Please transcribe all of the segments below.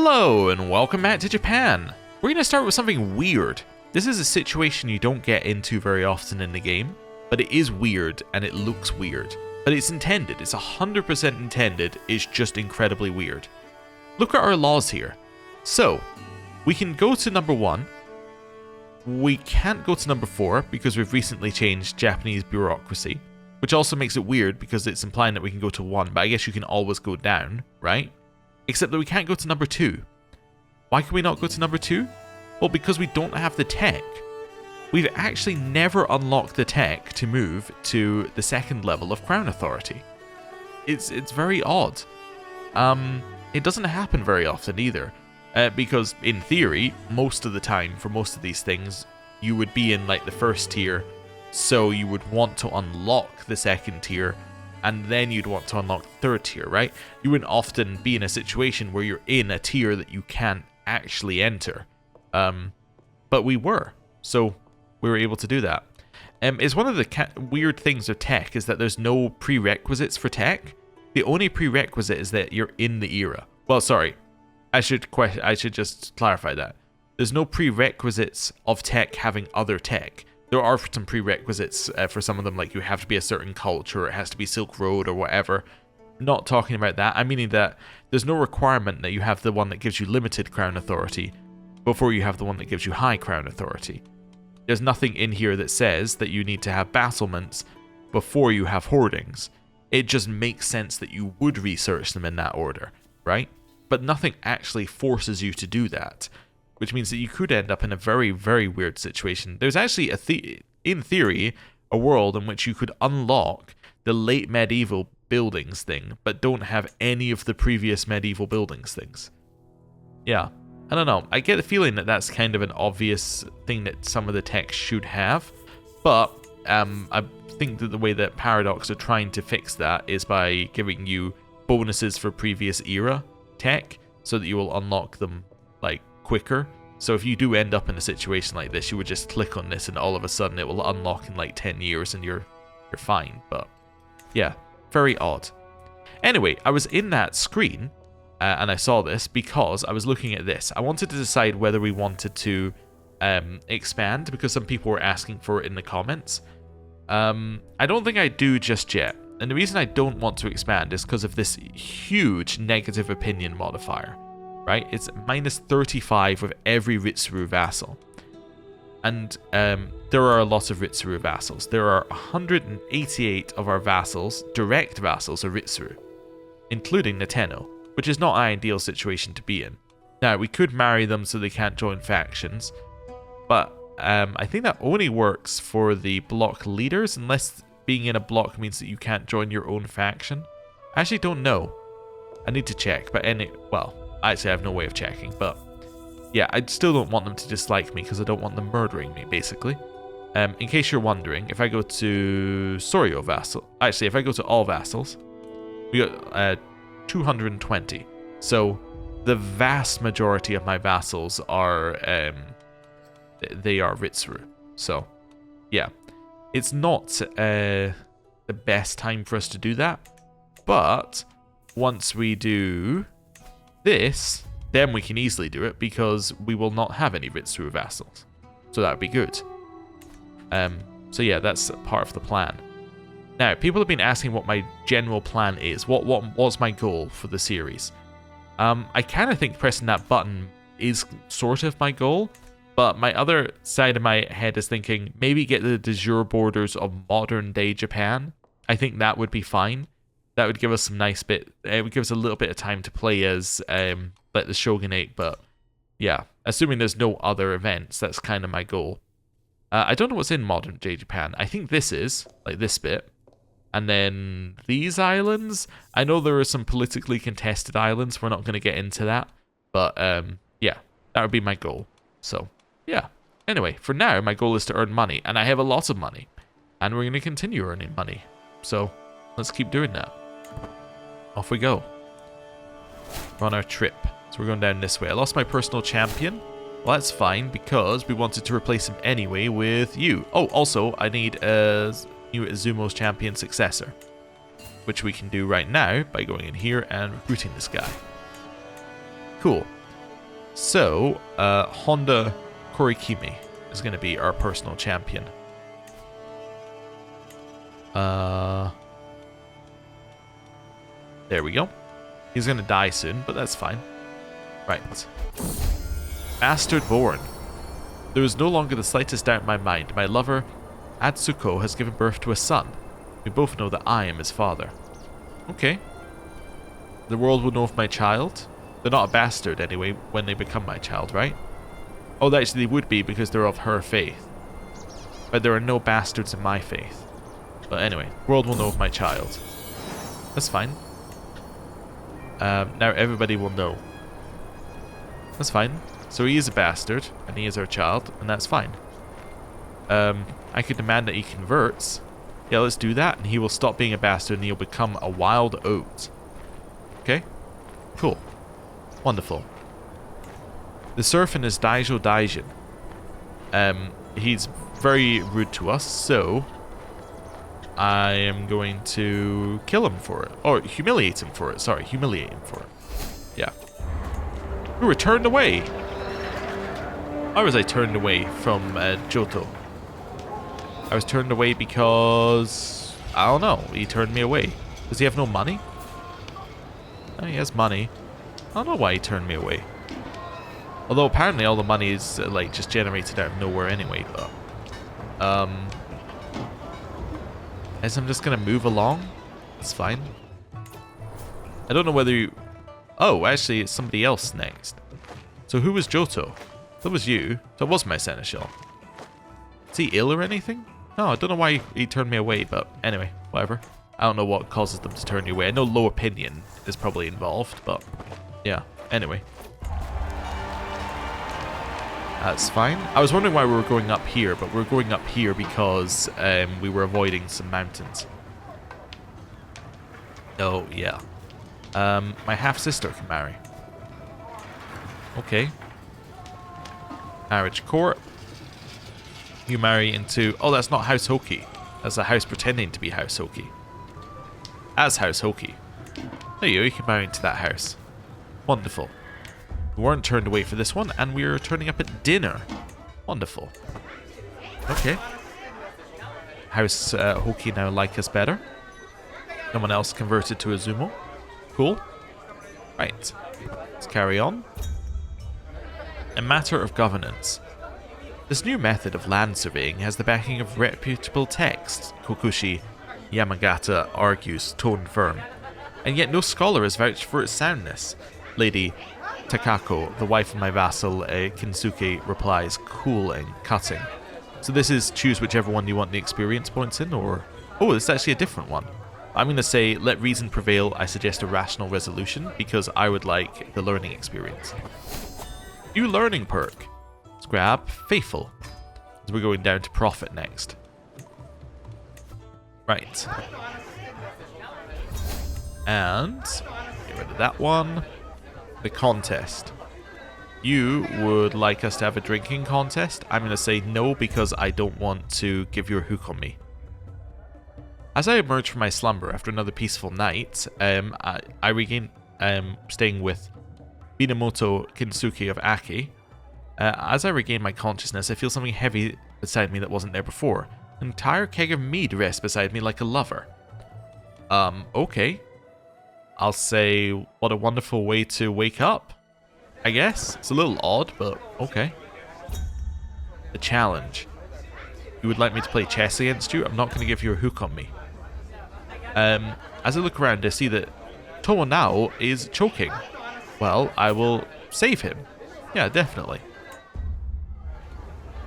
Hello and welcome back to Japan. We're going to start with something weird. This is a situation you don't get into very often in the game, but it is weird and it looks weird. But it's intended, it's 100% intended, it's just incredibly weird. Look at our laws here. So, we can go to number 1. We can't go to number 4 because we've recently changed Japanese bureaucracy, which also makes it weird because it's implying that we can go to 1, but I guess you can always go down, right? Except that we can't go to number 2. Why can we not go to number 2? Well, because we don't have the tech. We've actually never unlocked the tech to move to the second level of Crown Authority. It's very odd. It doesn't happen very often either, because in theory, most of the time, for most of these things, you would be in like the first tier, so you would want to unlock the second tier, and then you'd want to unlock the third tier, right? You wouldn't often be in a situation where you're in a tier that you can't actually enter. But we were, so we were able to do that. It's one of the weird things of tech is that there's no prerequisites for tech. The only prerequisite is that you're in the era. Well, sorry, I should just clarify that. There's no prerequisites of tech having other tech. There are some prerequisites for some of them, like you have to be a certain culture, it has to be Silk Road or whatever. Not talking about that. I'm meaning that there's no requirement that you have the one that gives you limited crown authority before you have the one that gives you high crown authority. There's nothing in here that says that you need to have battlements before you have hoardings. It just makes sense that you would research them in that order, right? But nothing actually forces you to do that, which means that you could end up in a very, very weird situation. There's actually, in theory, a world in which you could unlock the late medieval buildings thing, but don't have any of the previous medieval buildings things. Yeah, I don't know. I get the feeling that that's kind of an obvious thing that some of the tech should have, but I think that the way that Paradox are trying to fix that is by giving you bonuses for previous era tech, so that you will unlock them like quicker. So if you do end up in a situation like this, you would just click on this and all of a sudden it will unlock in like 10 years and you're fine. But yeah, very odd. Anyway, I was in that screen and I saw this because I was looking at this. I wanted to decide whether we wanted to expand because some people were asking for it in the comments. I don't think I do just yet. And the reason I don't want to expand is because of this huge negative opinion modifier. Right, it's minus 35 with every Ritsuru vassal. And there are a lot of Ritsuru vassals. There are 188 of our vassals, direct vassals, are Ritsuru, including Nateno, which is not an ideal situation to be in. Now, we could marry them so they can't join factions, but I think that only works for the block leaders, unless being in a block means that you can't join your own faction. I actually don't know. I need to check, but well, actually, I have no way of checking, but yeah, I still don't want them to dislike me because I don't want them murdering me, basically. In case you're wondering, if I go to Soryo Vassal, actually, if I go to all vassals, we got 220. So the vast majority of my vassals are, they are Ritsuru. So yeah, it's not the best time for us to do that, but once we do this, then we can easily do it because we will not have any Ritsuru vassals. So that would be good. So yeah, that's part of the plan. Now, people have been asking what my general plan is. What's my goal for the series? I kind of think pressing that button is sort of my goal, but my other side of my head is thinking maybe get the de jure borders of modern day Japan. I think that would be fine. That would give us some nice bit. It would give us a little bit of time to play as like the shogunate, but yeah, assuming there's no other events, that's kind of my goal. I don't know what's in modern day Japan. I think this is like this bit, and then these islands. I know there are some politically contested islands. We're not going to get into that, but yeah, that would be my goal. So yeah. Anyway, for now, my goal is to earn money, and I have a lot of money, and we're going to continue earning money. So let's keep doing that. Off we go. We're on our trip. So we're going down this way. I lost my personal champion. Well, that's fine because we wanted to replace him anyway with you. Oh, also, I need a new Izumo's champion successor, which we can do right now by going in here and recruiting this guy. Cool. So, Honda Korikimi is going to be our personal champion. There we go. He's going to die soon, but that's fine. Right. Bastard born. There is no longer the slightest doubt in my mind. My lover, Atsuko, has given birth to a son. We both know that I am his father. Okay. The world will know of my child. They're not a bastard anyway when they become my child, right? Oh, actually they would be because they're of her faith. But there are no bastards in my faith. But anyway, the world will know of my child. That's fine. Now everybody will know. That's fine. So he is a bastard, and he is our child, and that's fine. I could demand that he converts. Yeah, let's do that, and he will stop being a bastard, and he'll become a wild oat. Okay? Cool. Wonderful. The servant is Daijo Daijin. He's very rude to us, so I am going to kill him for it. Or humiliate him for it. Sorry, humiliate him for it. Yeah. We were turned away. Why was I turned away from Johto? I was turned away because... I don't know. He turned me away. Does he have no money? Oh, he has money. I don't know why he turned me away. Although apparently all the money is like just generated out of nowhere anyway. But as I'm just gonna move along. It's fine. I don't know whether you... Oh, actually it's somebody else next. So who was Johto? That was you. That was my seneschal. Is he ill or anything? No, I don't know why he turned me away, but anyway, whatever. I don't know what causes them to turn you away. I know low opinion is probably involved, but yeah, anyway. That's fine. I was wondering why we were going up here, but we're going up here because we were avoiding some mountains. Oh, yeah. My half-sister can marry. Okay. Marriage court. You marry into... Oh, that's not House Hoki. That's a house pretending to be House Hoki. As House Hoki. There you go, you can marry into that house. Wonderful. We weren't turned away for this one, and we're turning up at dinner. Wonderful. Okay. House Hoki now like us better. Someone else converted to a Zumo. Cool. Right. Let's carry on. A matter of governance. This new method of land surveying has the backing of reputable texts, Kokushi Yamagata argues, tone firm. And yet no scholar has vouched for its soundness. Lady Takako, the wife of my vassal Kinsuke, replies, cool and cutting. So this is choose whichever one you want the experience points in, or... Oh, this is actually a different one. I'm going to say, let reason prevail, I suggest a rational resolution, because I would like the learning experience. New learning perk. Let's grab Faithful, as we're going down to Profit next. Right. And get rid of that one. The contest. You would like us to have a drinking contest? I'm going to say no because I don't want to give you a hook on me. As I emerge from my slumber after another peaceful night, I regain staying with Minamoto Kinsuke of Aki. As I regain my consciousness, I feel something heavy beside me that wasn't there before. An entire keg of mead rests beside me like a lover. Okay. I'll say, what a wonderful way to wake up. I guess. It's a little odd, but okay. The challenge. You would like me to play chess against you? I'm not going to give you a hook on me. As I look around, I see that Tomonao is choking. Well, I will save him. Yeah, definitely.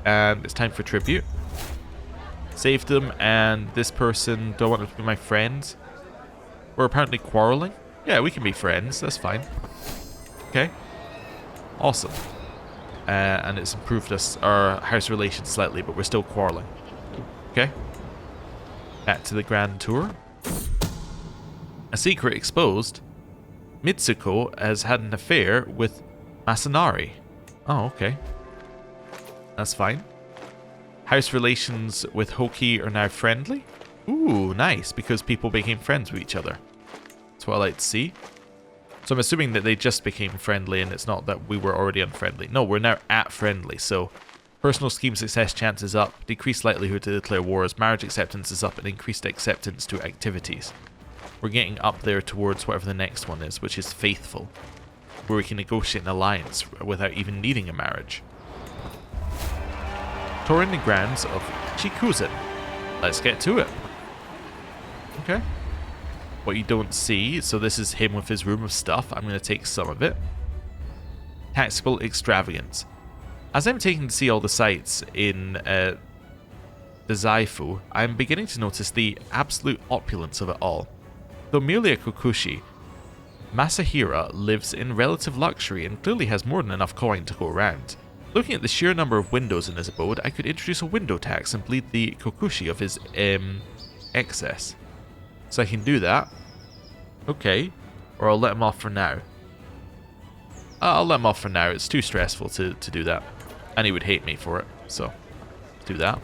And it's time for tribute. Saved them, and this person don't want to be my friend. We're apparently quarreling. Yeah, we can be friends. That's fine. Okay. Awesome. And it's improved our house relations slightly, but we're still quarreling. Okay. Back to the grand tour. A secret exposed. Mitsuko has had an affair with Masanari. Oh, okay. That's fine. House relations with Hoki are now friendly. Ooh, nice, because people became friends with each other. That's what I like to see. So I'm assuming that they just became friendly and it's not that we were already unfriendly. No, we're now at friendly. So personal scheme success chance is up, decreased likelihood to declare wars, marriage acceptance is up, and increased acceptance to activities. We're getting up there towards whatever the next one is, which is faithful, where we can negotiate an alliance without even needing a marriage. Touring the grounds of Chikuzen. Let's get to it. Okay. What you don't see, so this is him with his room of stuff. I'm going to take some of it. Taxable extravagance. As I'm taking to see all the sights in the Zaifu, I'm beginning to notice the absolute opulence of it all. Though merely a kokushi, Masahira lives in relative luxury and clearly has more than enough coin to go around. Looking at the sheer number of windows in his abode, I could introduce a window tax and bleed the kokushi of his excess. So I can do that. Okay. Or I'll let him off for now. I'll let him off for now. It's too stressful to do that. And he would hate me for it. So, let's do that.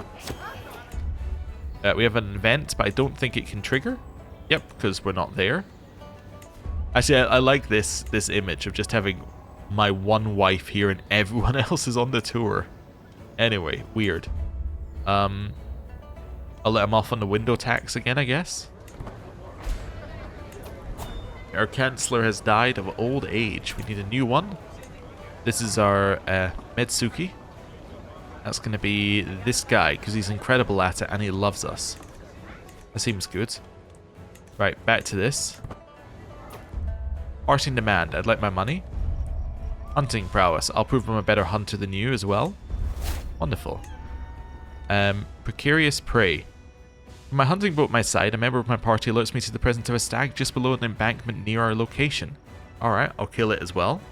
We have an event, but I don't think it can trigger. Yep, because we're not there. Actually, I like this image of just having my one wife here and everyone else is on the tour. Anyway, weird. I'll let him off on the window tax again, I guess. Our Chancellor has died of old age. We need a new one. This is our Metsuki. That's going to be this guy, because he's incredible at it and he loves us. That seems good. Right, back to this. Arting demand. I'd like my money. Hunting prowess. I'll prove I'm a better hunter than you as well. Wonderful. Precarious prey. From my hunting boat at my side, a member of my party alerts me to the presence of a stag just below an embankment near our location. Alright, I'll kill it as well.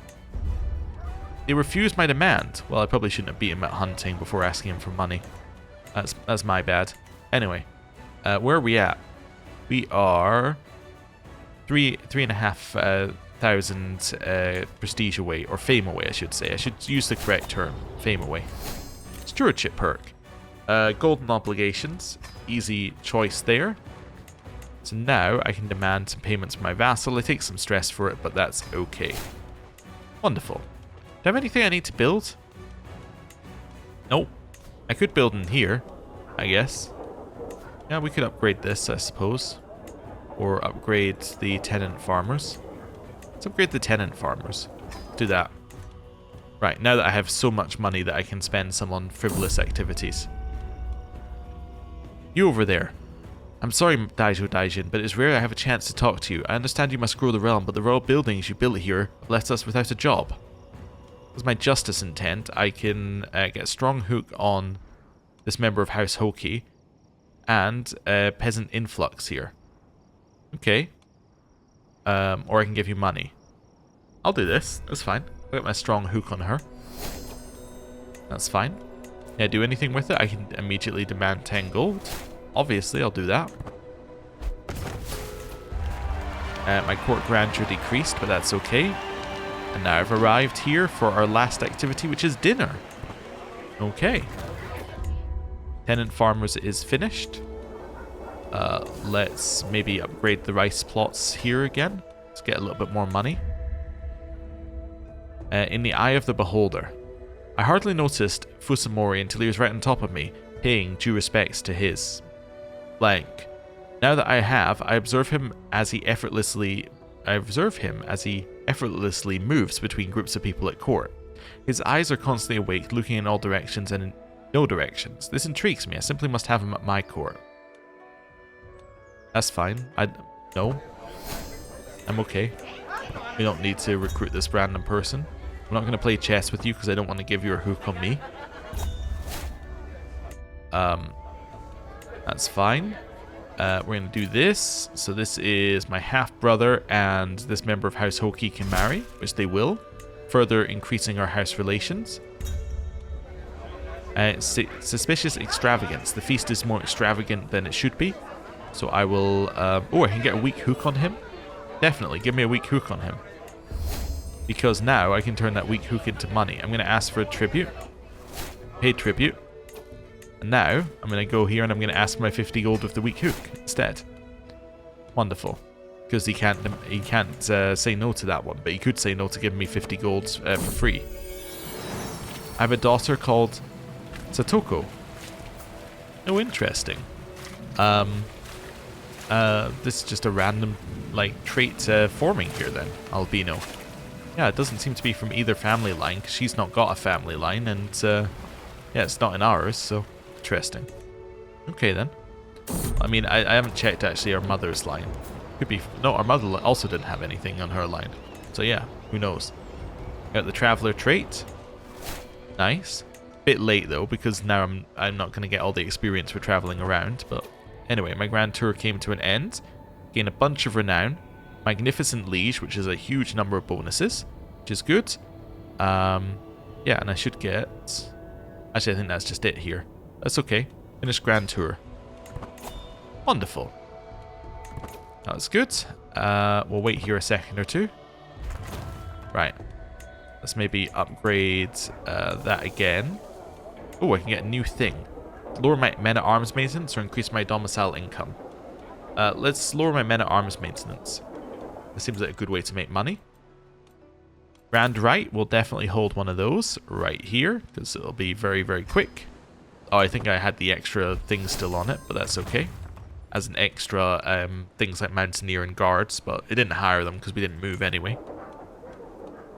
They refused my demand. Well, I probably shouldn't have beat him at hunting before asking him for money. That's my bad. Anyway, where are we at? We are 3,500 prestige away, or fame away, I should say. I should use the correct term. Fame away. Stewardship perk. Golden obligations. Easy choice there. So now I can demand some payments from my vassal. I take some stress for it, but that's okay. Wonderful. Do I have anything I need to build? Nope. I could build in here, I guess. Yeah, we could upgrade this, I suppose. Or upgrade the tenant farmers. Let's upgrade the tenant farmers. Do that. Right, now that I have so much money that I can spend some on frivolous activities. You over there. I'm sorry, Daijo Daijin, but it's rare I have a chance to talk to you. I understand you must grow the realm, but the royal buildings you built here have left us without a job. As my justice intent, I can get a strong hook on this member of House Hoki and a peasant influx here. Okay. Or I can give you money. I'll do this. That's fine. I'll get my strong hook on her. That's fine. Can I do anything with it? I can immediately demand 10 gold. Obviously, I'll do that. My court grandeur decreased, but that's okay. And now I've arrived here for our last activity, which is dinner. Okay. Tenant farmers is finished. Let's maybe upgrade the rice plots here again. Let's get a little bit more money. In the eye of the beholder. I hardly noticed Fusamori until he was right on top of me, paying due respects to his blank. Now that I have, I observe him as he effortlessly moves between groups of people at court. His eyes are constantly awake, looking in all directions and in no directions. This intrigues me. I simply must have him at my court. That's fine. No. I'm okay. We don't need to recruit this random person. I'm not going to play chess with you because I don't want to give you a hook on me. That's fine. We're going to do this. So this is my half-brother and this member of House Hoki can marry, which they will, further increasing our house relations. Suspicious extravagance. The feast is more extravagant than it should be. So I will... oh, I can get a weak hook on him. Definitely, give me a weak hook on him. Because now I can turn that weak hook into money. I'm going to ask for a tribute. Pay tribute. And now, I'm going to go here and I'm going to ask for my 50 gold with the weak hook instead. Wonderful. because he can't say no to that one, but he could say no to giving me 50 gold for free. I have a daughter called Satoko. Oh, interesting. This is just a random like trait forming here then, albino. Yeah, it doesn't seem to be from either family line, because she's not got a family line, and yeah, it's not in ours, so interesting. Okay then. I mean, I haven't checked actually our mother's line. Could be, no, our mother also didn't have anything on her line. So yeah, who knows. Got the traveler trait. Nice. Bit late though, because now I'm not going to get all the experience for traveling around, but anyway, my grand tour came to an end. Gain a bunch of renown. Magnificent liege, which is a huge number of bonuses, which is good. Yeah, and I should get... Actually, I think that's just it here. That's okay. Finish grand tour. Wonderful. That was good. We'll wait here a second or two. Right. Let's maybe upgrade that again. Oh, I can get a new thing. Lower my men-at-arms maintenance or increase my domicile income. Let's lower my men-at-arms maintenance. This seems like a good way to make money. Grand right, we'll definitely hold one of those right here, because it'll be very, very quick. Oh, I think I had the extra thing still on it, but that's okay. As an extra things like Mountaineer and Guards, but it didn't hire them because we didn't move anyway.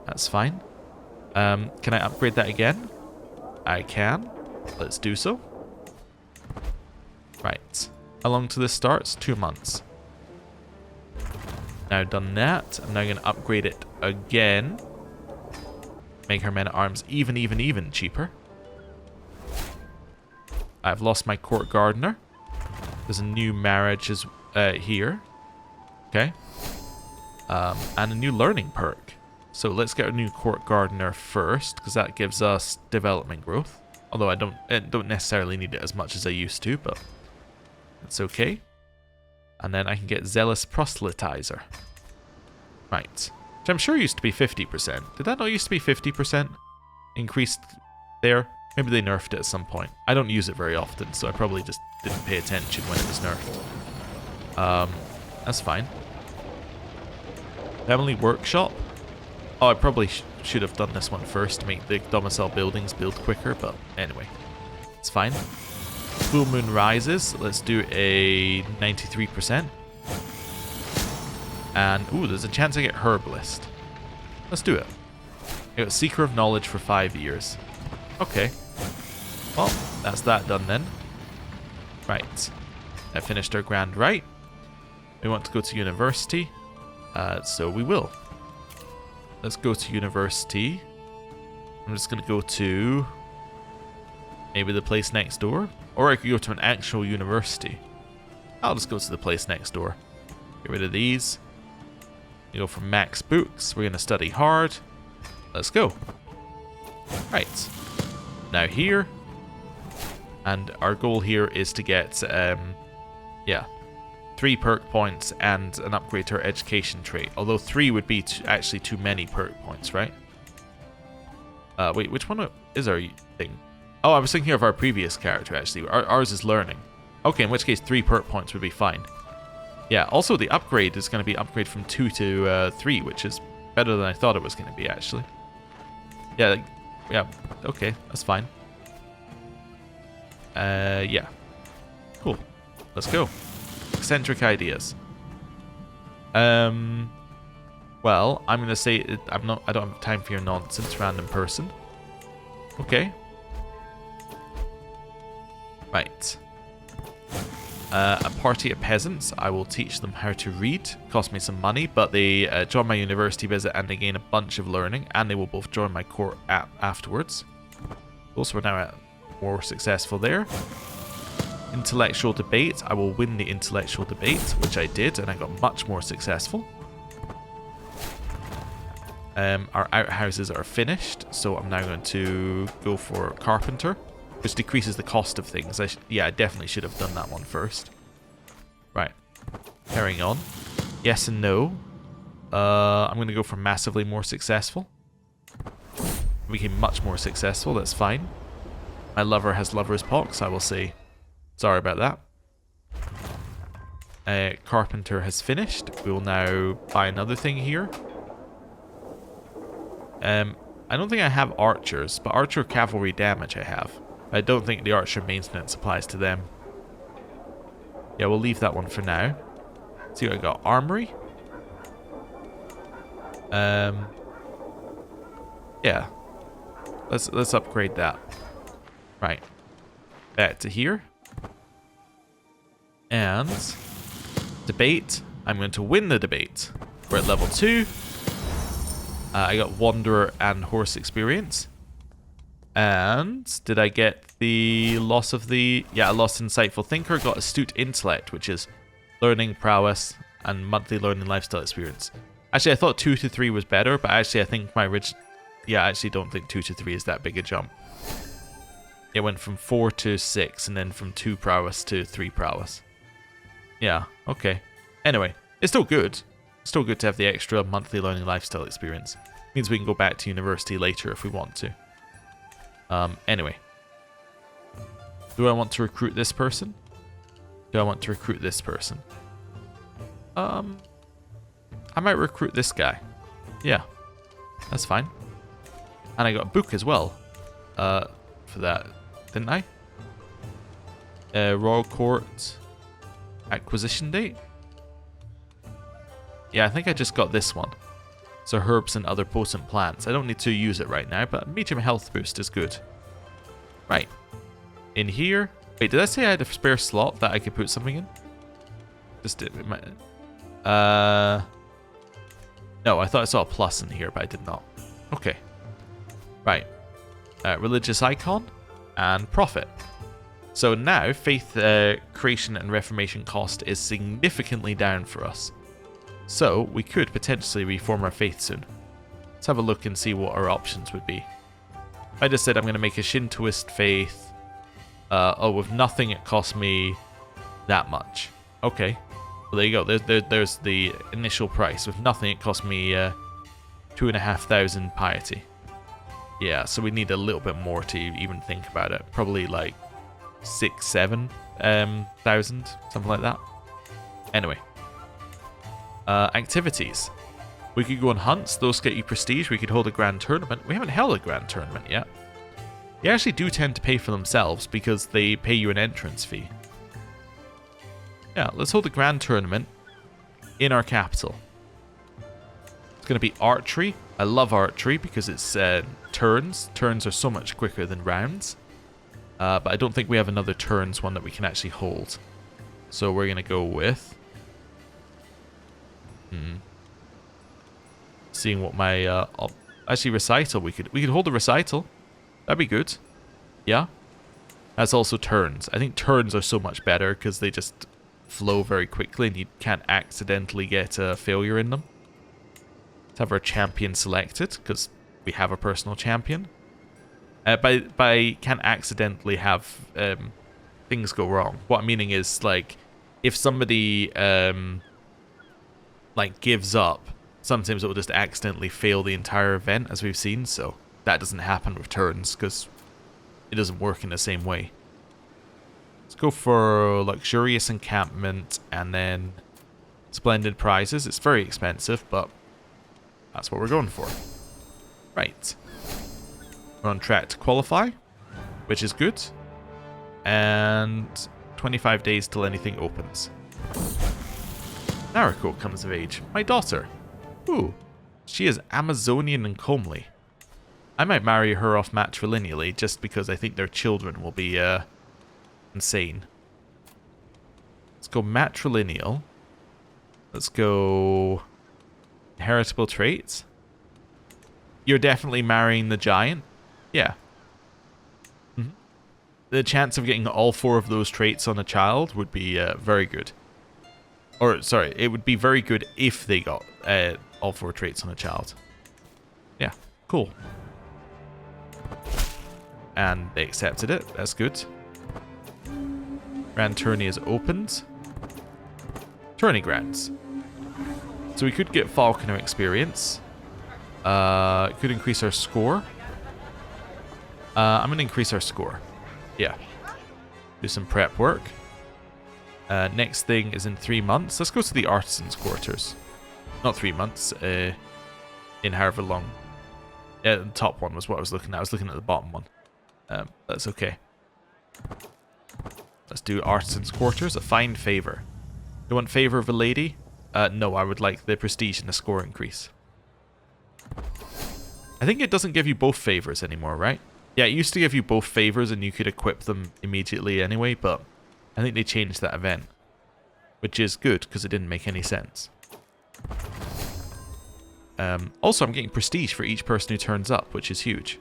That's fine. Can I upgrade that again? I can. Let's do so. Right. How long till this starts? 2 months. Now done that, I'm now going to upgrade it again. Make our men-at-arms even cheaper. I've lost my court gardener. There's a new marriage here. Okay. And a new learning perk. So let's get a new court gardener first, because that gives us development growth. Although I don't necessarily need it as much as I used to, but it's okay. And then I can get zealous proselytizer. Right. Which I'm sure used to be 50%. Did that not used to be 50%? Increased there? Maybe they nerfed it at some point. I don't use it very often, so I probably just didn't pay attention when it was nerfed. That's fine. Family workshop. Oh, I probably should have done this one first to make the domicile buildings build quicker, but anyway. It's fine. Full moon rises. Let's do a 93%. And, ooh, there's a chance I get herbalist. Let's do it. I got Seeker of Knowledge for 5 years. Okay. Well, that's that done then. Right. I finished our grand right. We want to go to university. So we will. Let's go to university. I'm just going to go to maybe the place next door. Or I could go to an actual university. I'll just go to the place next door. Get rid of these. We go for max books. We're going to study hard. Let's go. Right. Now here. And our goal here is to get, yeah, 3 perk points and an upgrade to our education trait. Although 3 would be actually too many perk points, right? Wait, which one is our thing? Oh, I was thinking of our previous character, actually. Ours is learning. Okay, in which case 3 perk points would be fine. Yeah, also the upgrade is going to be upgrade from 2 to 3, which is better than I thought it was going to be, actually. Yeah, yeah, okay, that's fine. Yeah. Cool. Let's go. Eccentric ideas. Well, I'm going to say I don't have time for your nonsense, random person. Okay. Right. A party of peasants. I will teach them how to read. Cost me some money, but they join my university visit and they gain a bunch of learning, and they will both join my court afterwards. Also, we're now more successful there. Intellectual debate. I will win the intellectual debate, which I did, and I got much more successful. Our outhouses are finished, so I'm now going to go for carpenter, which decreases the cost of things. Yeah, I definitely should have done that one first. Right. Carrying on. Yes and no. I'm going to go for massively more successful. We became much more successful, that's fine. My lover has lover's pox, I will say. Sorry about that. Carpenter has finished. We will now buy another thing here. I don't think I have archers, but archer cavalry damage I have. I don't think the archer maintenance applies to them. Yeah, we'll leave that one for now. Let's see what I got. Armory. Yeah. Let's upgrade that. Right. Back to here. And debate. I'm going to win the debate. We're at level 2. I got Wanderer and Horse experience. And did I get the loss of the... Yeah, I lost Insightful Thinker. Got Astute Intellect, which is learning prowess and monthly learning lifestyle experience. Actually, I thought 2 to 3 was better, but actually I think my original... Yeah, I actually don't think 2 to 3 is that big a jump. It went from 4 to 6 and then from 2 prowess to 3 prowess. Yeah, okay. Anyway, it's still good. It's still good to have the extra monthly learning lifestyle experience. Means we can go back to university later if we want to. Anyway. Do I want to recruit this person? Do I want to recruit this person? I might recruit this guy. Yeah. That's fine. And I got a book as well. For that. Didn't I? Royal Court. Acquisition date? Yeah, I think I just got this one. So herbs and other potent plants. I don't need to use it right now, but medium health boost is good. Right. In here. Wait, did I say I had a spare slot that I could put something in? Just did. No, I thought I saw a plus in here, but I did not. Okay. Right. Religious icon and profit. So now faith creation and reformation cost is significantly down for us. So we could potentially reform our faith soon. Let's have a look and see what our options would be. I just said I'm going to make a Shintoist faith. With nothing it cost me that much. Okay. Well, there you go. There's the initial price. With nothing it cost me 2,500 piety. Yeah, so we need a little bit more to even think about it. Probably like 6,000, 7,000, something like that. Anyway. Activities. We could go on hunts. Those get you prestige. We could hold a grand tournament. We haven't held a grand tournament yet. They actually do tend to pay for themselves because they pay you an entrance fee. Yeah, let's hold a grand tournament in our capital. It's going to be archery. I love archery because it's turns. Turns are so much quicker than rounds. But I don't think we have another turns one that we can actually hold. So we're going to go with... Seeing what my... actually, recital. We could hold a recital. That'd be good. Yeah. That's also turns. I think turns are so much better because they just flow very quickly and you can't accidentally get a failure in them. Let's have our champion selected because we have a personal champion. By can't accidentally have things go wrong. What I'm meaning is, like, if somebody like gives up, sometimes it will just accidentally fail the entire event, as we've seen, so that doesn't happen with turns because it doesn't work in the same way. Let's go for luxurious encampment and then splendid prizes. It's very expensive, but that's what we're going for. Right. We're on track to qualify, which is good. And 25 days till anything opens. Nariko comes of age. My daughter. Ooh. She is Amazonian and comely. I might marry her off matrilineally just because I think their children will be insane. Let's go matrilineal. Let's go inheritable traits. You're definitely marrying the giant. Yeah. The chance of getting all 4 of those traits on a child would be very good. Or, sorry, it would be very good if they got all 4 traits on a child. Yeah, cool. And they accepted it. That's good. Grand Tourney is opened. Tourney grants. So we could get Falconer experience. It could increase our score. I'm going to increase our score. Yeah. Do some prep work. Next thing is in 3 months. Let's go to the artisan's quarters. Not 3 months. In however long. Yeah, the top one was what I was looking at. I was looking at the bottom one. That's okay. Let's do artisan's quarters. A fine favor. You want favor of a lady? No, I would like the prestige and the score increase. I think it doesn't give you both favors anymore, right? Yeah, it used to give you both favors and you could equip them immediately anyway, but I think they changed that event. Which is good, because it didn't make any sense. Also, I'm getting prestige for each person who turns up, which is huge.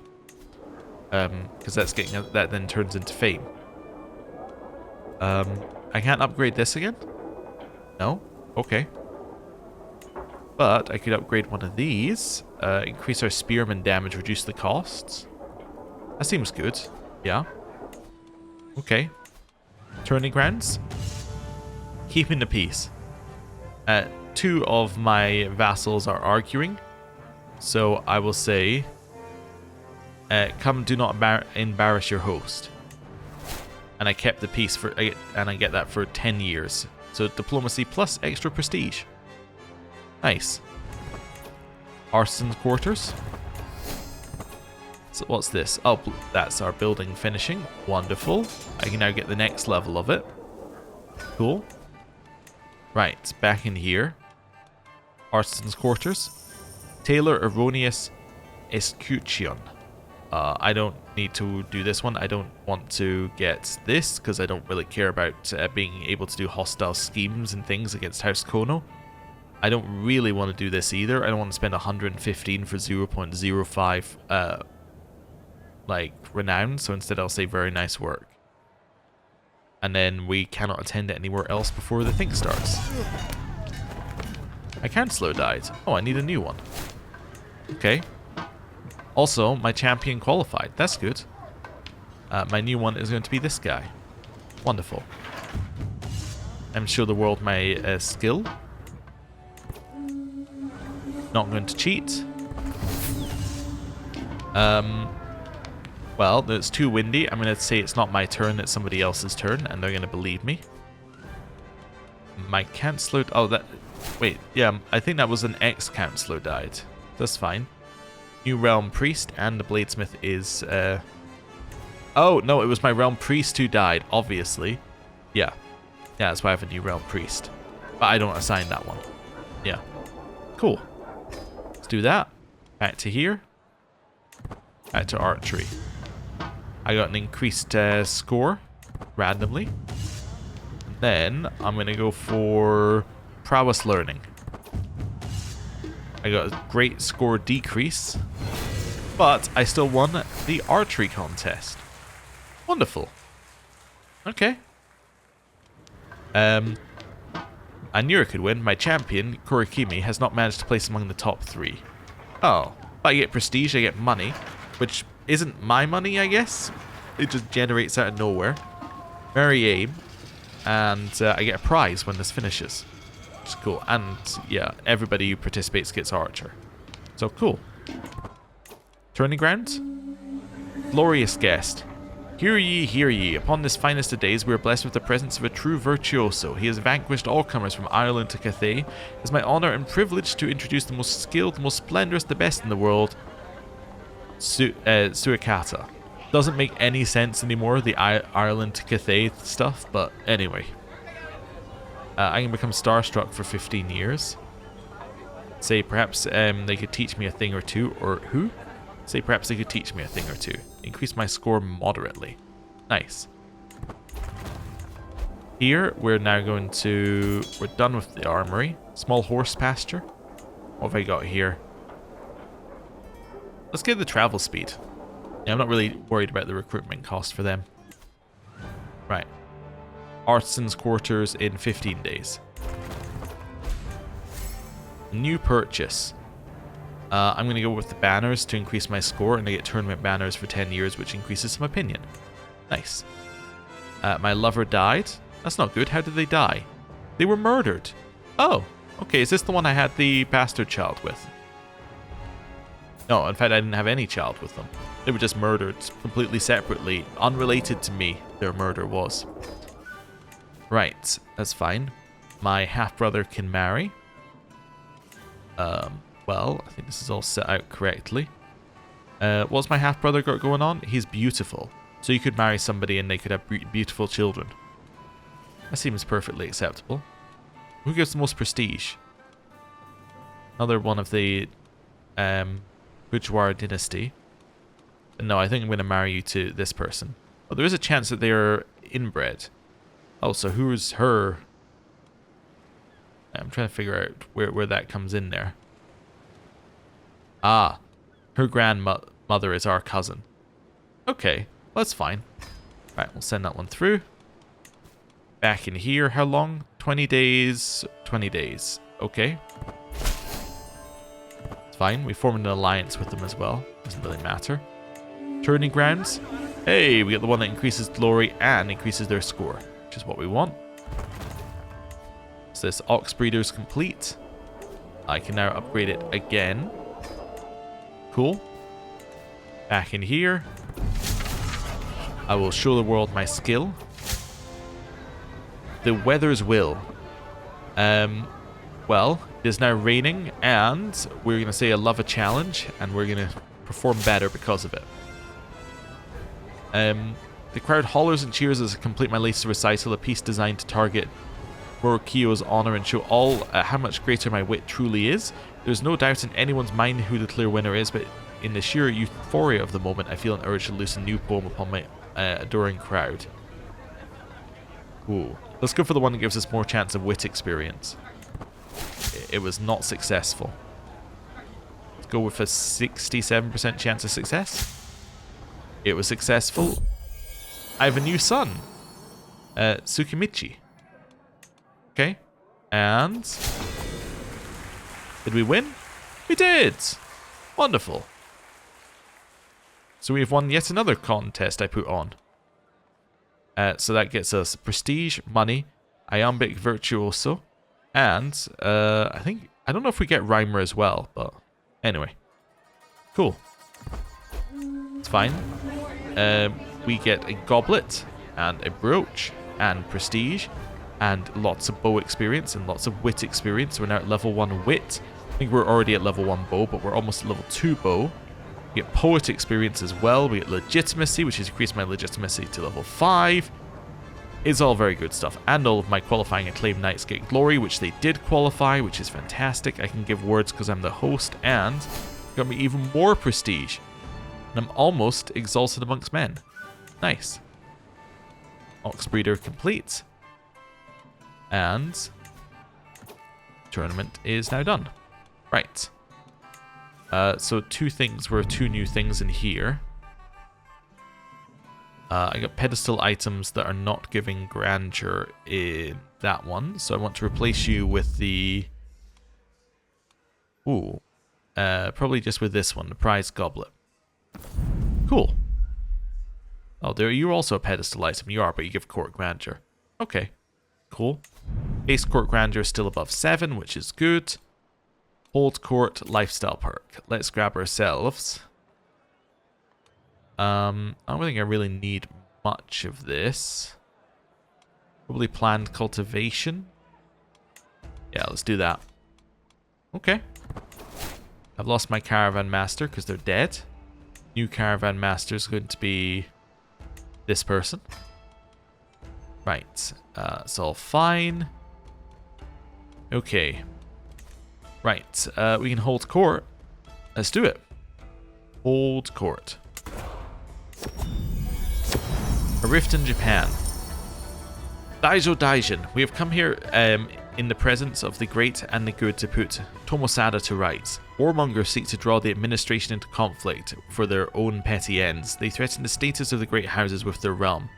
Because that then turns into fame. I can't upgrade this again? No? Okay. But I could upgrade one of these. Increase our spearman damage, reduce the costs. That seems good. Yeah. Okay. Tourney grounds. Keeping the peace. 2 of my vassals are arguing. So I will say, come do not embarrass your host. And I kept the peace and I get that for 10 years. So diplomacy plus extra prestige. Nice. Artisan's quarters. So what's this? Oh, that's our building finishing. Wonderful. I can now get the next level of it. Cool. Right, back in here. Artisan's quarters. Tailor Erroneous Escutcheon. I don't need to do this one. I don't want to get this because I don't really care about being able to do hostile schemes and things against House Kono. I don't really want to do this either. I don't want to spend 115 for 0.05 like renown, so instead I'll say very nice work. And then we cannot attend anywhere else before the thing starts. I can't slow died. Oh, I need a new one. Okay. Also, my champion qualified. That's good. My new one is going to be this guy. Wonderful. I'm sure the world my skill. Not going to cheat. Well, it's too windy. I'm going to say it's not my turn, it's somebody else's turn, and they're going to believe me. My Chancellor... Oh, that... Wait, yeah, I think that was an ex-Chancellor died. That's fine. New Realm Priest, and the Bladesmith is... Oh, no, it was my Realm Priest who died, obviously. Yeah. Yeah, that's why I have a new Realm Priest. But I don't assign that one. Yeah. Cool. Let's do that. Back to here. Back to archery. I got an increased score randomly. And then I'm going to go for prowess learning. I got a great score decrease, but I still won the archery contest. Wonderful. Okay. I knew I could win. My champion, Kurikimi, has not managed to place among the top 3. Oh, but I get prestige, I get money, which isn't my money, I guess. It just generates out of nowhere. Merry aim. And I get a prize when this finishes. Which is cool. And, yeah, everybody who participates gets Archer. So, cool. Turning ground. Glorious guest. Hear ye, hear ye. Upon this finest of days, we are blessed with the presence of a true virtuoso. He has vanquished all comers from Ireland to Cathay. It is my honour and privilege to introduce the most skilled, the most splendorous, the best in the world, Suikata. Doesn't make any sense anymore, the Ireland to Cathay stuff, but anyway. I can become starstruck for 15 years. Say perhaps they could teach me a thing or two, or who? Say perhaps they could teach me a thing or two. Increase my score moderately. Nice. Here, we're now going to... We're done with the armory. Small horse pasture. What have I got here? Let's get the travel speed. Yeah, I'm not really worried about the recruitment cost for them. Right. Artisan's quarters in 15 days. New purchase. I'm going to go with the banners to increase my score, and I get tournament banners for 10 years, which increases some opinion. Nice. My lover died. That's not good. How did they die? They were murdered. Oh, okay. Is this the one I had the bastard child with? No, in fact, I didn't have any child with them. They were just murdered completely separately, unrelated to me, their murder was. Right, that's fine. My half-brother can marry. Well, I think this is all set out correctly. What's my half-brother got going on? He's beautiful. So you could marry somebody and they could have beautiful children. That seems perfectly acceptable. Who gives the most prestige? Another one of the bourgeois dynasty. But no, I think I'm going to marry you to this person. But there is a chance that they are inbred. Oh, so who's her? I'm trying to figure out where that comes in there. Ah, her grandmother is our cousin. Okay, that's fine. Right, we'll send that one through. Back in here, how long? 20 days. 20 days. Okay. It's fine. We formed an alliance with them as well. Doesn't really matter. Turning grounds. Hey, we get the one that increases glory and increases their score, which is what we want. So this ox breeder is complete. I can now upgrade it again. Cool. Back in here. I will show the world my skill. The weather's will. Well, it is now raining, and we're going to say I love a challenge, and we're going to perform better because of it. The crowd hollers and cheers as I complete my latest recital, a piece designed to target Morokyo's honor and show all how much greater my wit truly is. There's no doubt in anyone's mind who the clear winner is, but in the sheer euphoria of the moment, I feel an urge to loose a new poem upon my adoring crowd. Ooh. Let's go for the one that gives us more chance of wit experience. It was not successful. Let's go with a 67% chance of success. It was successful. I have a new son. Tsukimichi. Okay. And... did we win? We did! Wonderful. So we have won yet another contest I put on. So that gets us prestige, money, iambic virtuoso, and I don't know if we get rhymer as well, but anyway. Cool. It's fine. We get a goblet, and a brooch, and prestige, and lots of bow experience, and lots of wit experience. We're now at level 1 wit. I think we're already at level 1 bow, but we're almost at level 2 bow. We get poet experience as well. We get legitimacy, which has increased my legitimacy to level 5. It's all very good stuff. And all of my qualifying acclaimed knights get glory, which they did qualify, which is fantastic. I can give words because I'm the host, and got me even more prestige. And I'm almost exalted amongst men. Nice. Ox breeder complete. And tournament is now done. Right. So two new things in here. I got pedestal items that are not giving grandeur in that one. So I want to replace you with the... ooh. Probably just with this one, the prize goblet. Cool. Oh, you're also a pedestal item. You are, but you give court grandeur. Okay. Cool. Base court grandeur is still above 7, which is good. Hold court lifestyle perk. Let's grab ourselves. I don't think I really need much of this. Probably planned cultivation. Yeah, let's do that. Okay. I've lost my caravan master because they're dead. New caravan master is going to be this person. Right. It's all fine. Okay. Right. We can hold court. Let's do it. Hold court. A rift in Japan. Daijo Daijin. We have come here in the presence of the great and the good to put Tomosada to rights. Warmongers seek to draw the administration into conflict for their own petty ends. They threaten the status of the great houses with their realm.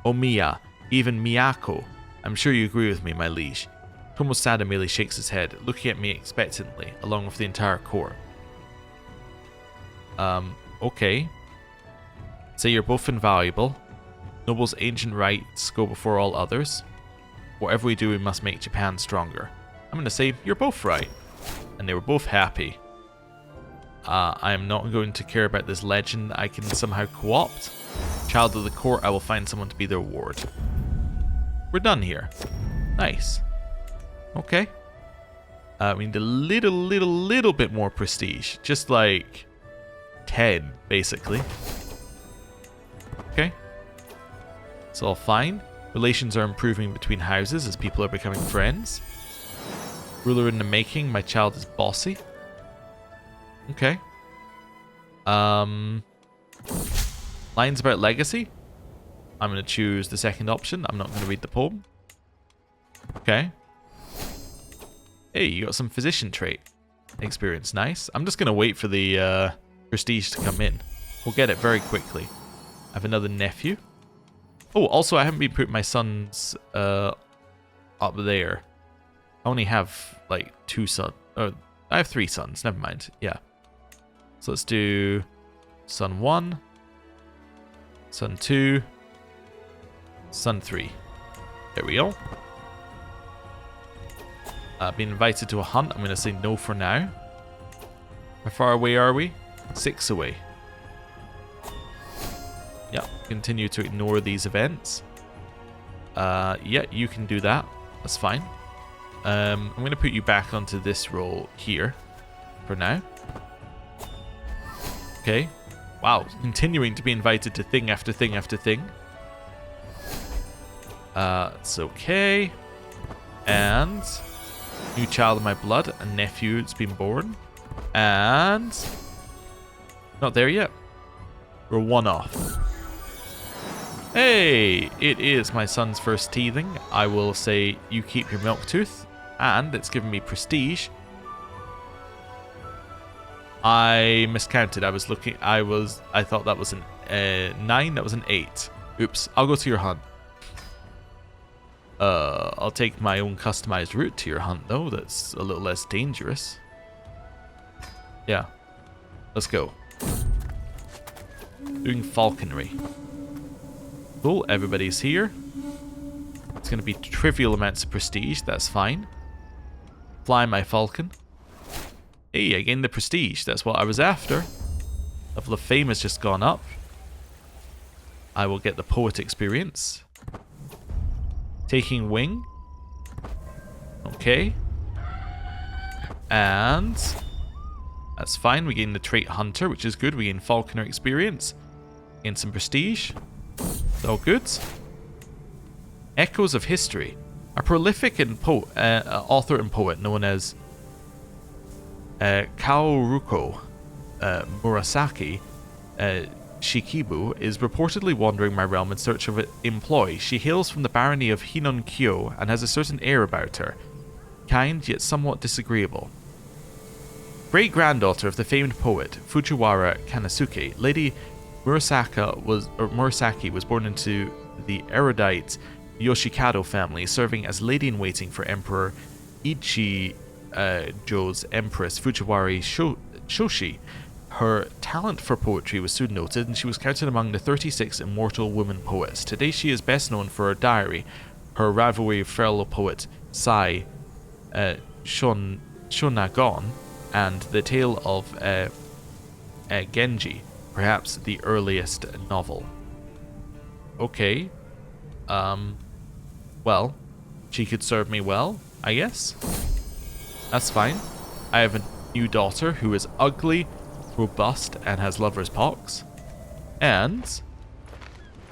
Omiya, even Miyako. I'm sure you agree with me, my liege. Tomosada merely shakes his head, looking at me expectantly, along with the entire court. Okay. Say you're both invaluable. Nobles' ancient rights go before all others. Whatever we do, we must make Japan stronger. I'm going to say you're both right. And they were both happy. I am not going to care about this legend I can somehow co-opt. Child of the court, I will find someone to be their ward. we're done here. Nice. Okay. We need a little bit more prestige. Just like 10, basically. Okay. It's all fine. Relations are improving between houses as people are becoming friends. Ruler in the making. My child is bossy. Okay. Lines about legacy. I'm going to choose the second option. I'm not going to read the poem. Okay. Hey, you got some physician trait experience. Nice. I'm just going to wait for the prestige to come in. We'll get it very quickly. I have another nephew. Oh, also I haven't been putting my sons up there. I only have like 2 sons. Oh, I have 3 sons. Never mind. Yeah. So let's do son 1, son 2, son 3. There we go. Being invited to a hunt. I'm going to say no for now. How far away are we? 6 away. Yeah, continue to ignore these events. Yeah, you can do that. That's fine. I'm going to put you back onto this roll here for now. Okay. Wow, continuing to be invited to thing after thing after thing. It's okay. And new child of my blood, a nephew that's been born. And not there yet. We're 1 off. Hey, it is my son's first teething. I will say you keep your milk tooth, and it's given me prestige. I miscounted. I thought that was an 9. That was an 8. Oops. I'll go to your hunt. I'll take my own customized route to your hunt, though. That's a little less dangerous. Yeah. Let's go. Doing falconry. Cool, everybody's here. It's going to be trivial amounts of prestige, that's fine. Fly my falcon. Hey, I gained the prestige, that's what I was after. Level of fame has just gone up. I will get the poet experience. Taking wing. Okay. And that's fine, we gain the trait hunter, which is good. We gain falconer experience. Gain some prestige. It's all good. Echoes of History. A prolific and author and poet known as Kaoruko Murasaki Shikibu is reportedly wandering my realm in search of employ. She hails from the barony of Hinonkyo and has a certain air about her. Kind, yet somewhat disagreeable. Great-granddaughter of the famed poet Fujiwara Kanasuke, Lady Murasaki was born into the erudite Yoshikado family, serving as lady-in-waiting for Emperor Ichijo's Empress Fujiwara Shoshi. Her talent for poetry was soon noted, and she was counted among the 36 immortal women poets. Today she is best known for her diary, her rivalry with fellow poet Sai Shonagon, and the tale of Genji, perhaps the earliest novel. Okay. Well, she could serve me well, I guess. That's fine. I have a new daughter who is ugly, robust, and has lover's pox. And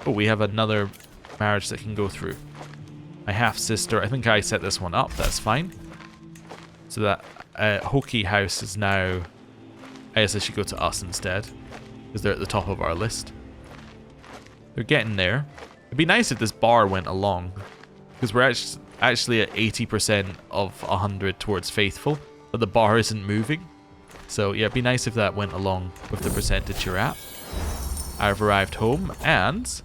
oh, we have another marriage that can go through. My half-sister, I think I set this one up, that's fine. So that Hoki house is now, I guess I should go to us instead, because they're at the top of our list. They're getting there. It'd be nice if this bar went along, because we're actually at 80% of 100 towards faithful, but the bar isn't moving. So yeah, it'd be nice if that went along with the percentage you're at. I've arrived home and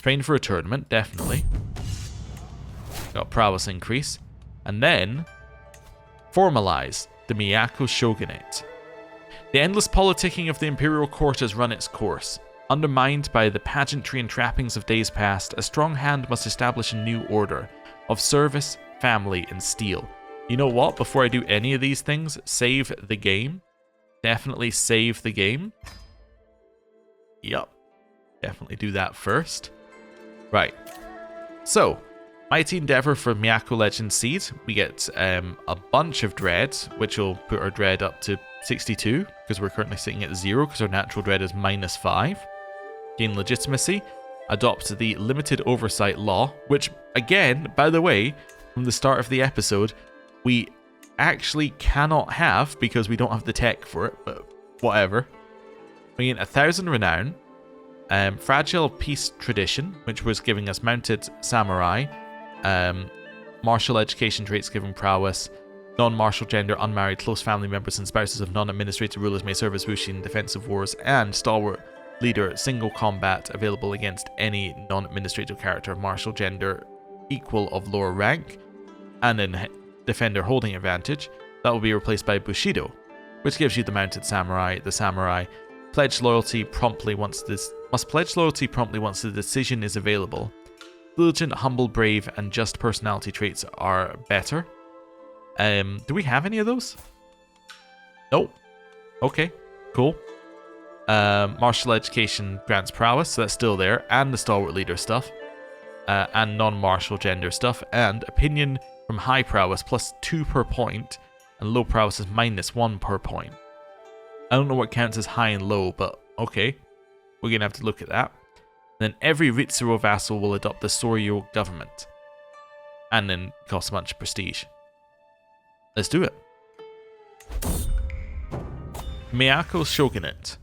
trained for a tournament, definitely. Got prowess increase. And then formalize the Miyako shogunate. The endless politicking of the imperial court has run its course. Undermined by the pageantry and trappings of days past, a strong hand must establish a new order of service, family, and steel. You know what? Before I do any of these things, save the game. Definitely save the game. Yup. Definitely do that first. Right. So, Mighty Endeavor for Miyako Legend Seed. We get a bunch of dread, which will put our dread up to 62, because we're currently sitting at 0, because our natural dread is -5. Gain legitimacy. Adopt the limited oversight law, which, again, by the way, from the start of the episode, we actually cannot have because we don't have the tech for it, but whatever. We gain 1,000 renown. Fragile Peace Tradition, which was giving us mounted samurai. Martial education traits giving prowess. Non-martial gender, unmarried, close family members and spouses of non-administrative rulers may serve as wuxi in defensive wars. And stalwart leader, single combat, available against any non-administrative character. Martial gender, equal of lower rank. And then defender holding advantage. That will be replaced by Bushido, which gives you the mounted samurai. The samurai pledge loyalty promptly once must pledge loyalty promptly once the decision is available. Diligent, humble, brave, and just personality traits are better. Do we have any of those? Nope. Okay, cool. Martial education grants prowess, so that's still there, and the stalwart leader stuff, and non-martial gender stuff, and opinion from high prowess +2 per point, and low prowess is -1 per point. I don't know what counts as high and low, but okay. We're going to have to look at that. Then every Ritsuro vassal will adopt the Soryo government. And then cost a bunch of prestige. Let's do it. Miyako Shogunate.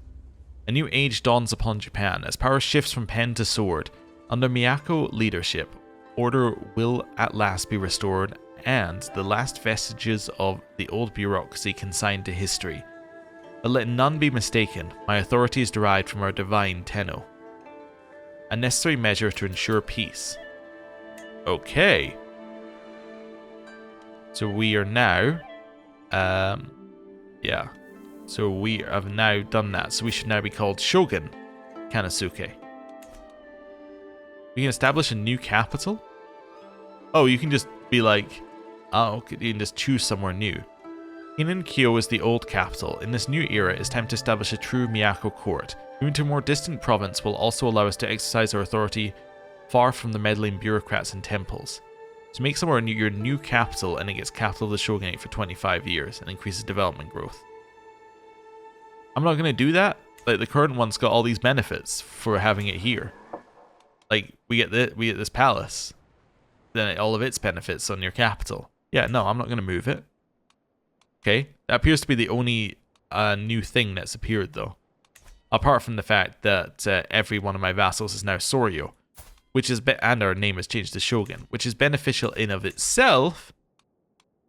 A new age dawns upon Japan as power shifts from pen to sword. Under Miyako leadership, order will at last be restored and the last vestiges of the old bureaucracy consigned to history. But let none be mistaken, my authority is derived from our divine Tenno. A necessary measure to ensure peace. Okay. So we are now... yeah. So we have now done that. So we should now be called Shogun Kanasuke. We can establish a new capital? Oh, you can just be like... Oh, you can just choose somewhere new. Kyo is the old capital. In this new era, it's time to establish a true Miyako court. Moving to a more distant province will also allow us to exercise our authority far from the meddling bureaucrats and temples. So make somewhere your new capital and it gets capital of the shogunate for 25 years and increases development growth. I'm not going to do that. Like, the current one's got all these benefits for having it here. Like, we get this palace. Then all of its benefits on your capital. Yeah, no, I'm not going to move it. Okay, that appears to be the only new thing that's appeared, though. Apart from the fact that every one of my vassals is now Soryo, which is and our name has changed to Shogun, which is beneficial in of itself,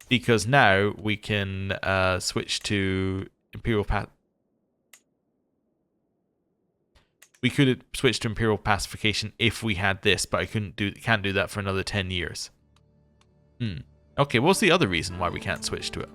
because now we can switch to Imperial We could switch to Imperial Pacification if we had this, but I can't do that for another 10 years. Okay, what's the other reason why we can't switch to it?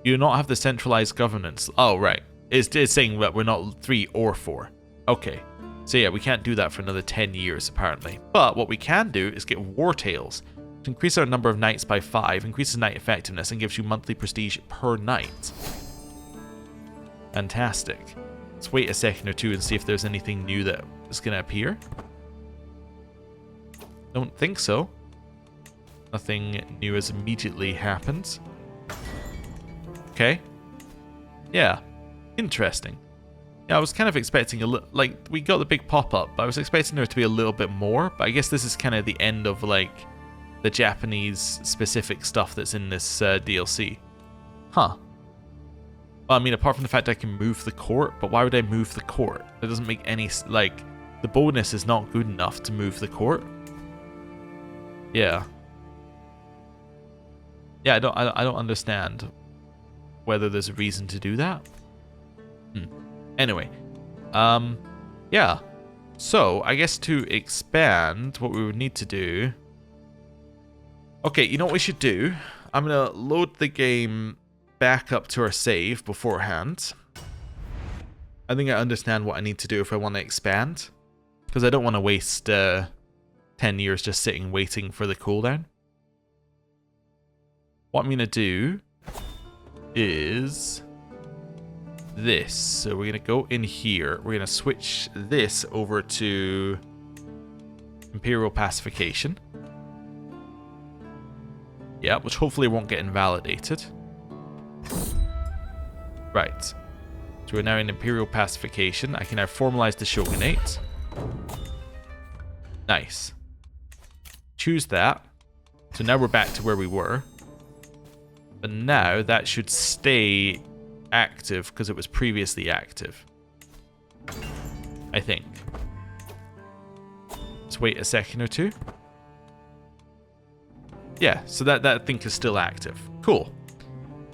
You do not have the centralized governance. Oh, right. It's saying that we're not 3 or 4. Okay. So yeah, we can't do that for another 10 years, apparently. But what we can do is get War Tales, to increase our number of knights by 5, increases knight effectiveness, and gives you monthly prestige per knight. Fantastic. Let's wait a second or two and see if there's anything new that is going to appear. Don't think so. Nothing new has immediately happened. Okay. Yeah. Interesting. Yeah, I was kind of expecting a little... Like, we got the big pop-up, but I was expecting there to be a little bit more. But I guess this is kind of the end of, like, the Japanese-specific stuff that's in this DLC. Huh. Well, I mean, apart from the fact I can move the court, but why would I move the court? That doesn't make any... Like, the bonus is not good enough to move the court. Yeah. Yeah, I don't understand whether there's a reason to do that. Anyway, yeah. So I guess to expand, what we would need to do. Okay, you know what we should do? I'm gonna load the game back up to our save beforehand. I think I understand what I need to do if I want to expand, because I don't want to waste 10 years just sitting waiting for the cooldown. What I'm going to do is this. So we're going to go in here. We're going to switch this over to Imperial Pacification. Yeah, which hopefully won't get invalidated. Right. So we're now in Imperial Pacification. I can now formalize the shogunate. Nice. Choose that. So now we're back to where we were. But now that should stay active because it was previously active. I think. Let's wait a second or two. Yeah, so that I think is still active. Cool.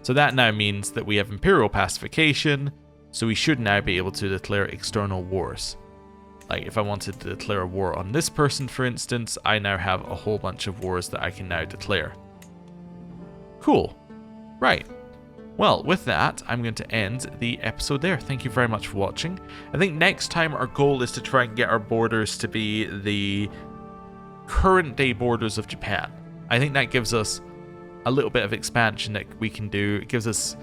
So that now means that we have Imperial Pacification, so we should now be able to declare external wars. Like, if I wanted to declare a war on this person, for instance, I now have a whole bunch of wars that I can now declare. Cool. Right. Well, with that, I'm going to end the episode there. Thank you very much for watching. I think next time our goal is to try and get our borders to be the current day borders of Japan. I think that gives us a little bit of expansion that we can do. It gives us,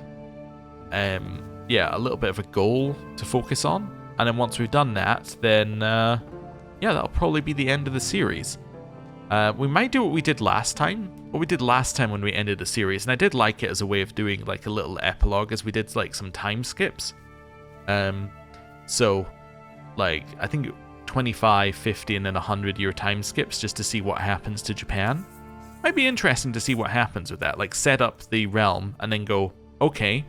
yeah, a little bit of a goal to focus on. And then once we've done that, then, yeah, that'll probably be the end of the series. We might do what we did last time. What we did last time when we ended the series. And I did like it as a way of doing, like, a little epilogue, as we did, like, some time skips. So, like, I think 25, 50, and then 100-year time skips just to see what happens to Japan. Might be interesting to see what happens with that. Like, set up the realm and then go, okay,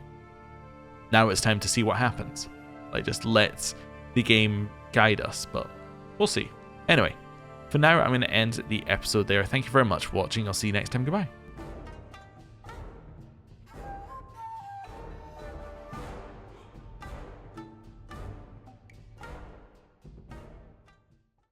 now it's time to see what happens. Like, just let the game guide us, but we'll see. Anyway, for now, I'm going to end the episode there. Thank you very much for watching. I'll see you next time. Goodbye.